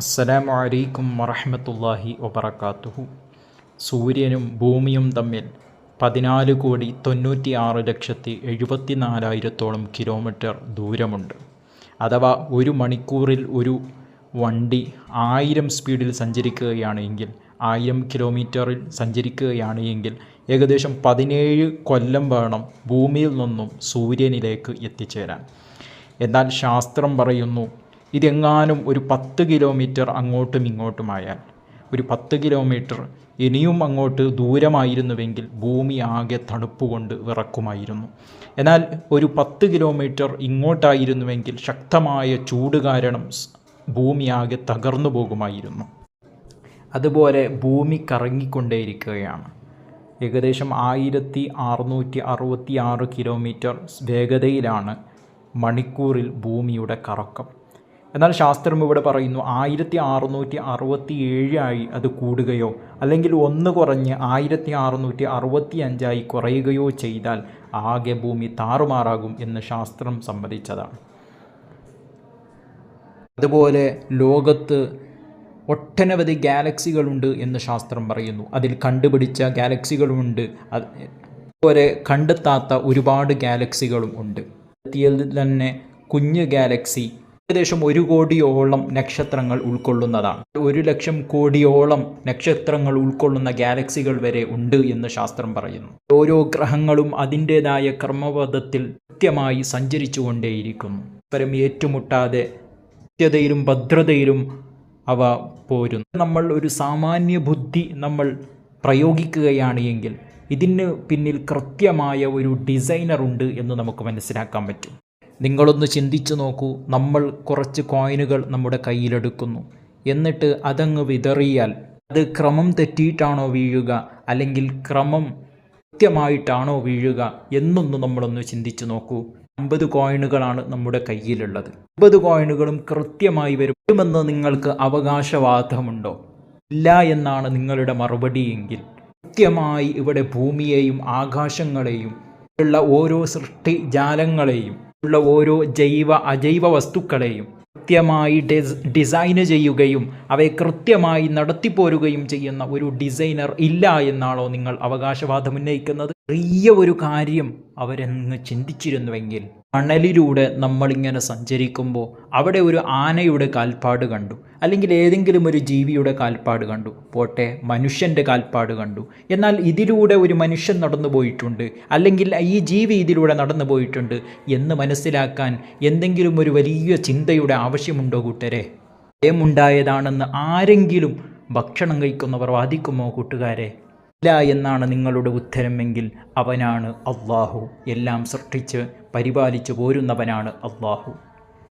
അസ്സലാമു അലൈക്കും വറഹ്മത്തുള്ളാഹി വബറകാതുഹു. സൂര്യനും ഭൂമിയും തമ്മിൽ 14,96,74,000 കിലോമീറ്റർ ദൂരമുണ്ട്. അഥവാ ഒരു മണിക്കൂറിൽ ഒരു വണ്ടി 1000 സ്പീഡിൽ സഞ്ചരിക്കുകയാണെങ്കിൽ 1000 കിലോമീറ്ററിൽ സഞ്ചരിക്കുകയാണെങ്കിൽ ഏകദേശം 17 കൊല്ലം വേണം ഭൂമിയിൽ നിന്നും സൂര്യനിലേക്ക് എത്തിച്ചേരാൻ. എന്നാൽ ശാസ്ത്രം പറയുന്നു, ഇതെങ്ങാനും ഒരു 10 കിലോമീറ്റർ അങ്ങോട്ടും ഇങ്ങോട്ടുമായാൽ, ഒരു 10 കിലോമീറ്റർ ഇനിയും അങ്ങോട്ട് ദൂരമായിരുന്നുവെങ്കിൽ ഭൂമി ആകെ തണുപ്പുകൊണ്ട് വിറക്കുമായിരുന്നു. എന്നാൽ ഒരു 10 കിലോമീറ്റർ ഇങ്ങോട്ടായിരുന്നുവെങ്കിൽ ശക്തമായ ചൂട് കാരണം ഭൂമി ആകെ തകർന്നു പോകുമായിരുന്നു. അതുപോലെ ഭൂമി കറങ്ങിക്കൊണ്ടേയിരിക്കുകയാണ്. ഏകദേശം 1666 കിലോമീറ്റർ വേഗതയിലാണ് മണിക്കൂറിൽ ഭൂമിയുടെ കറക്കം. എന്നാൽ ശാസ്ത്രം ഇവിടെ പറയുന്നു 1667 അത് കൂടുകയോ അല്ലെങ്കിൽ ഒന്ന് കുറഞ്ഞ് 1665 കുറയുകയോ ചെയ്താൽ ആകെ ഭൂമി താറുമാറാകും എന്ന് ശാസ്ത്രം സമ്മതിച്ചതാണ്. അതുപോലെ ലോകത്ത് ഒട്ടനവധി ഗാലക്സികളുണ്ട് എന്ന് ശാസ്ത്രം പറയുന്നു. അതിൽ കണ്ടുപിടിച്ച ഗാലക്സികളുമുണ്ട്, അതുപോലെ കണ്ടെത്താത്ത ഒരുപാട് ഗാലക്സികളും ഉണ്ട്. തന്നെ കുഞ്ഞ് ഗാലക്സി ഏകദേശം 1 കോടിയോളം നക്ഷത്രങ്ങൾ ഉൾക്കൊള്ളുന്നതാണ്. 1,00,000 കോടിയോളം നക്ഷത്രങ്ങൾ ഉൾക്കൊള്ളുന്ന ഗാലക്സികൾ വരെ ഉണ്ട് എന്ന് ശാസ്ത്രം പറയുന്നു. ഓരോ ഗ്രഹങ്ങളും അതിൻ്റേതായ ക്രമപഥത്തിൽ കൃത്യമായി സഞ്ചരിച്ചു കൊണ്ടേയിരിക്കുന്നു. പരം ഏറ്റുമുട്ടാതെ കൃത്യതയിലും ഭദ്രതയിലും അവ പോരുന്നു. നമ്മൾ ഒരു സാമാന്യ ബുദ്ധി നമ്മൾ പ്രയോഗിക്കുകയാണ് എങ്കിൽ ഇതിന് പിന്നിൽ കൃത്യമായ ഒരു ഡിസൈനർ ഉണ്ട് എന്ന് നമുക്ക് മനസ്സിലാക്കാൻ പറ്റും. നിങ്ങളൊന്ന് ചിന്തിച്ചു നോക്കൂ. നമ്മൾ കുറച്ച് കോയിനുകൾ നമ്മുടെ കയ്യിലെടുക്കുന്നു, എന്നിട്ട് അതങ്ങ് വിതറിയാൽ അത് ക്രമം തെറ്റിയിട്ടാണോ വീഴുക അല്ലെങ്കിൽ ക്രമം കൃത്യമായിട്ടാണോ വീഴുക എന്നൊന്ന് നമ്മളൊന്ന് ചിന്തിച്ചു നോക്കൂ. 50 കോയിനുകളാണ് നമ്മുടെ കയ്യിലുള്ളത്. 50 കോയിനുകളും കൃത്യമായി വരുമെന്ന് നിങ്ങൾക്ക് അവകാശവാദമുണ്ടോ? ഇല്ല എന്നാണ് നിങ്ങളുടെ മറുപടിയെങ്കിൽ കൃത്യമായി ഇവിടെ ഭൂമിയെയും ആകാശങ്ങളെയും ഉള്ള ഓരോ സൃഷ്ടിജാലങ്ങളെയും ഉള്ള ഓരോ ജൈവ അജൈവ വസ്തുക്കളെയും കൃത്യമായി ഡിസൈന് ചെയ്യുകയും അവയെ കൃത്യമായി നടത്തിപ്പോരുകയും ചെയ്യുന്ന ഒരു ഡിസൈനർ ഇല്ല എന്നാണോ നിങ്ങൾ അവകാശവാദം ഉന്നയിക്കുന്നത്? ചെറിയ ഒരു കാര്യം അവരങ്ങ് ചിന്തിച്ചിരുന്നുവെങ്കിൽ, മണലിലൂടെ നമ്മളിങ്ങനെ സഞ്ചരിക്കുമ്പോൾ അവിടെ ഒരു ആനയുടെ കാൽപ്പാട് കണ്ടു, അല്ലെങ്കിൽ ഏതെങ്കിലും ഒരു ജീവിയുടെ കാൽപ്പാട് കണ്ടു, പോട്ടെ മനുഷ്യൻ്റെ കാൽപ്പാട് കണ്ടു, എന്നാൽ ഇതിലൂടെ ഒരു മനുഷ്യൻ നടന്നു പോയിട്ടുണ്ട് അല്ലെങ്കിൽ ഈ ജീവി ഇതിലൂടെ നടന്നു പോയിട്ടുണ്ട് എന്ന് മനസ്സിലാക്കാൻ എന്തെങ്കിലും ഒരു വലിയ ചിന്തയുടെ ആവശ്യമുണ്ടോ കൂട്ടരെ? ഭയമുണ്ടായതാണെന്ന് ആരെങ്കിലും ഭക്ഷണം കഴിക്കുന്നവർ വാദിക്കുമോ കൂട്ടുകാരെ? ഇല്ല എന്നാണ് നിങ്ങളുടെ ഉത്തരമെങ്കിൽ അവനാണ് അള്ളാഹു. എല്ലാം സൃഷ്ടിച്ച് പരിപാലിച്ചു പോരുന്നവനാണ് അള്ളാഹു.